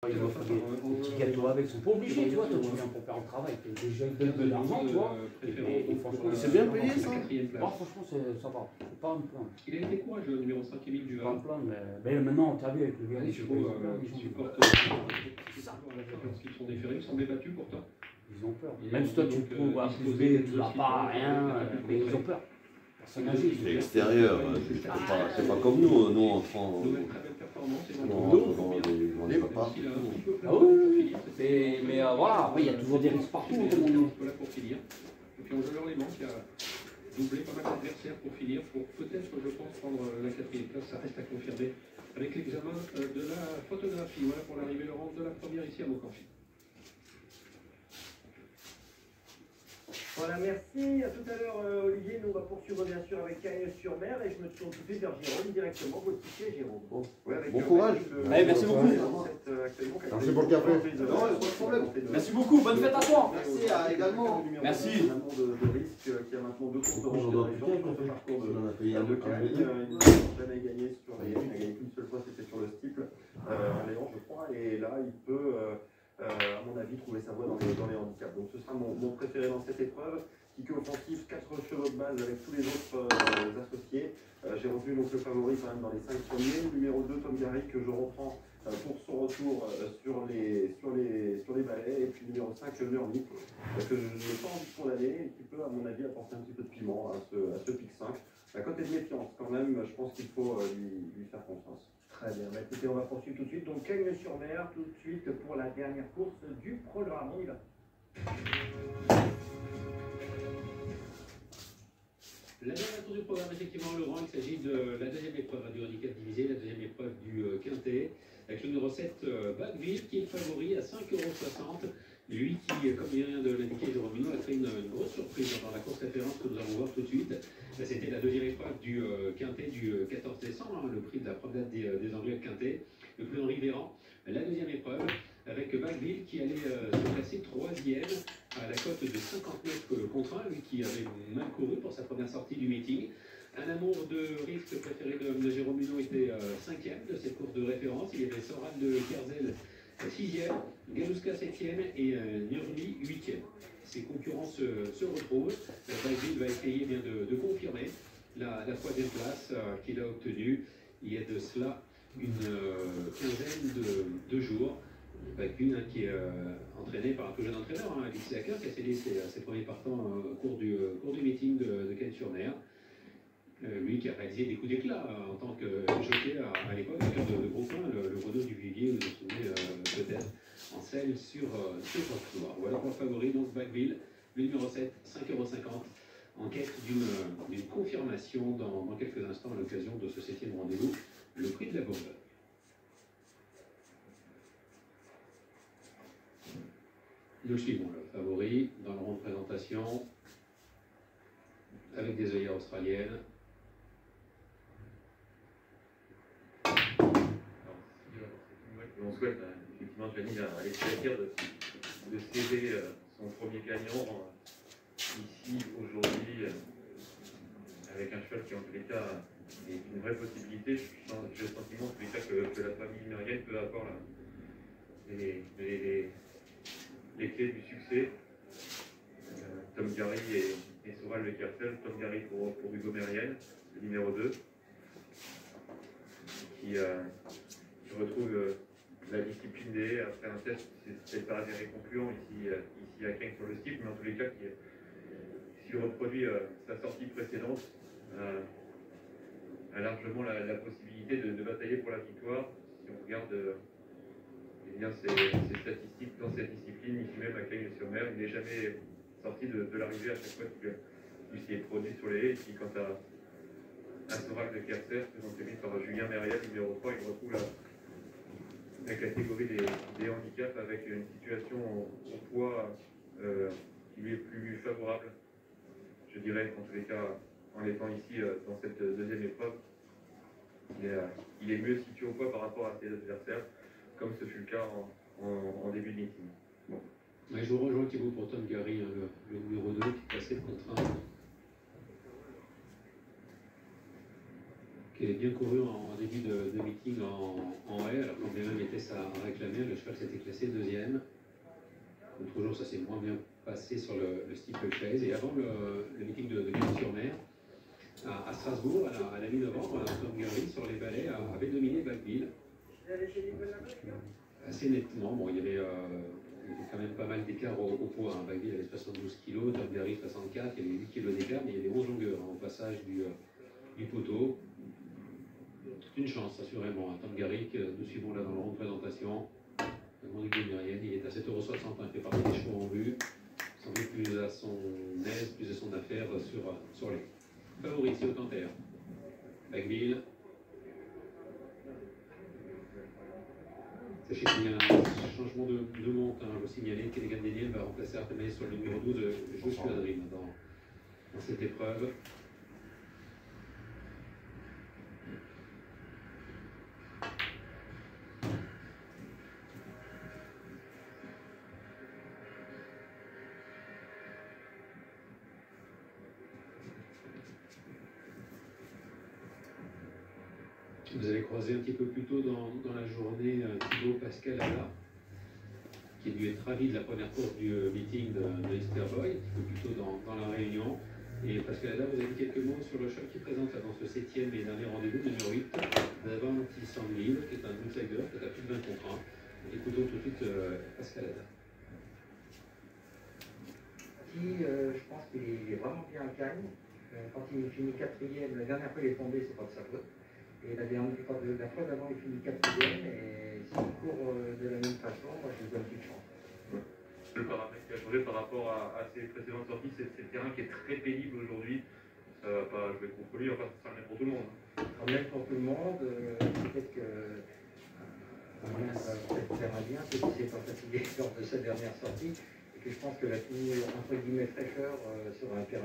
Il offre des petits gâteaux avec, ils sont pas obligés, tu vois, toi tu viens pour faire un travail, déjà ils donnent de l'argent, tu vois, et franchement, c'est bien payé ça. Franchement, ça va, c'est pas un plan. Il a été courageux, le numéro 5 Émile Duval. Pas un plan, mais maintenant, tu as vu avec le gars, Les chevaux supportent lorsqu'ils sont déférés, ils semblent battus pourtant. ils ont peur. Même si toi tu te trouves à plus B, tu n'as pas rien, mais ils ont peur. C'est extérieur, c'est pas comme nous, nous on prend. On n'est pas partout. Ah oui, mais voilà, après il y a toujours des risques partout. Voilà pour finir. Et puis on joue leur Léman qui a doublé pas mal d'adversaires pour finir, pour peut-être, je pense, prendre la 4e place. Ça reste à confirmer avec l'examen de la photographie. Voilà pour l'arrivée Laurent de la première ici à Mocanchi. Voilà, merci. À tout à l'heure, Olivier. Nous, on va poursuivre bien sûr avec Cagnes-sur-Mer et je me tourne tout de suite vers Jérôme directement. Votre ticket, Jérôme. Bon, courage. Merci beaucoup. Merci pour le café. Non, pas de problème. Merci beaucoup, bonne fête à toi. Merci également. Merci. De risque qui a maintenant 2 courses de parcours de Cagnes. Il n'a jamais gagné sur les. Il n'a gagné qu'une seule fois, c'était sur le steeple en Léon, je crois. Et là, il peut. À mon avis, trouver sa voie dans les handicaps. Donc ce sera mon préféré dans cette épreuve. Ticket offensif, 4 chevaux de base avec tous les autres associés. J'ai retenu donc le favori quand même dans les 5 premiers. Numéro 2, Tom Gary, que je reprends pour son retour sur les balais. Et puis numéro 5, Murmy, que je n'ai pas envie de condamner et qui peut, à mon avis, apporter un petit peu de piment à ce pic 5. À côté de méfiance, quand même, je pense qu'il faut lui faire confiance. Très bien, bah, écoutez, on va poursuivre tout de suite. Donc Cagnes-sur-Mer, tout de suite pour la dernière course du programme. On y va. La dernière course du programme, effectivement, Laurent, il s'agit de la deuxième épreuve du handicap divisé, la deuxième épreuve du quintet, avec le numéro 7, Backville, qui est favori à 5,60 €. Lui qui, comme il vient de l'indiquer, Jérôme Minot, a fait une grosse surprise dans la course référence que nous allons voir tout de suite. C'était la deuxième épreuve du quintet du 14 décembre, hein, le prix de la promenade des Anglais de quintet, le prix Henri Véran. La deuxième épreuve avec Backville qui allait se classer 3e à la cote de 59 contre 1, lui qui avait mal couru pour sa première sortie du meeting. Un amour de risque préféré de Jérôme Minot était 5e de cette course de référence. Il y avait Soral de Kerzel 6e, Galouska 7e et Nurmi 8e. Ses concurrents se retrouvent. Backville va essayer bien de confirmer la 3e place qu'il a obtenue il y a de cela une quinzaine de jours. Backville hein, qui est entraîné par un tout jeune entraîneur, hein, Alexis Hacker, qui a cédé ses premiers partants au cours du meeting de Cagnes-sur-Mer. Lui qui a réalisé des coups d'éclat en tant que jockey à l'époque, à cœur de gros points, le Renault du Vivier, vous vous souvenez peut-être, en selle sur Rochefort. Voilà pour le favori, donc Backville, le numéro 7, 5,50 €, en quête d'une confirmation dans quelques instants à l'occasion de ce 7e rendez-vous, le prix de la Bourgogne. Nous suivons le favori dans le rond de présentation avec des œillères australiennes. On souhaite effectivement Gianni à l'extérieur de céder son premier gagnant ici aujourd'hui avec un cheval qui en tous les cas est une vraie possibilité. J'ai le sentiment en tous les cas que la famille Muriel peut avoir les clés du succès. Tom Gary et Soral Le Kertel. Tom Gary pour Hugo Mériel, le numéro 2, qui retrouve la discipline D après un test, c'est pas avéré concluant ici à Cagnes sur le steeple, mais en tous les cas, s'il reproduit sa sortie précédente, a largement la possibilité de batailler pour la victoire. Si on regarde ses statistiques dans cette discipline, ici même à Cagnes-sur-Mer, il n'est jamais sorti de l'arrivée à chaque fois qu'il s'y est produit sur les haies. Et puis quant à Soral de Kerser, présenté par Julien Mériel, numéro 3, il retrouve la catégorie des handicaps avec une situation au poids qui lui est plus favorable, je dirais, en tous les cas, en étant ici dans cette deuxième épreuve. Il est mieux situé au poids par rapport à ses adversaires, comme ce fut le cas en début de meeting. Bon. Ouais, je vous rejoins Thibaut pour Tom Gary, hein, le numéro 2 qui est passé contre qui est bien couru en début de meeting en haie, alors quand bien même était ça à réclamer, le cheval s'était classé deuxième. L'autre jour, ça s'est moins bien passé sur le steeplechase. Et avant le meeting de Gagny-sur-Mer, à Strasbourg, à la mi-novembre, Tom Gary, sur les balais, avait dominé Bagville. Assez nettement. Bon, il y avait quand même pas mal d'écart au poids. Hein. Bagville avait 72 kg, Tom Gary 64, il y avait 8 kg d'écart, mais il y avait 11 longueurs au passage du poteau. Une chance, assurément. Tom Gary, que nous suivons là dans le rond de présentation. Le monde guémérienne, il est à 7,60 €, il fait partie des chevaux en vue. Sans doute plus à son aise, plus à son affaire sur les favoris ici au Canter. Bagville. Sachez qu'il y a un changement de monte, hein, je veux signaler qu'Elegant Daniel va remplacer Artemis sur le numéro 12, Joshua Dream, dans cette épreuve. Vous avez croisé un petit peu plus tôt dans la journée Thibaut Pascalada, qui a dû être ravi de la première course du meeting de Easter Boy, un petit peu plus tôt dans la réunion. Et Pascalada, vous avez dit quelques mots sur le cheval qui présente là, dans ce 7e et dernier rendez-vous, numéro 8, d'Avanti Sanglil, qui est un outsider, qui est à plus de 20 contre 1. Écoutons tout de suite Pascalada. Je pense qu'il est vraiment bien calme. Quand il finit 4e, la dernière fois il est tombé, c'est pas de sa faute. Et la fois d'avant, il finit 4e, et s'il court de la même façon, moi je lui donne une chance. Le paramètre qui a changé par rapport à ses précédentes sorties, c'est le terrain qui est très pénible aujourd'hui. Ça va pas jouer contre lui, enfin ça sera le même pour tout le monde. Ça sera le même pour tout le monde, peut-être que ça va faire un bien, parce qu'il s'est pas fatigué lors de sa dernière sortie, et que je pense que la tenue entre guillemets fraîcheur sur un terrain.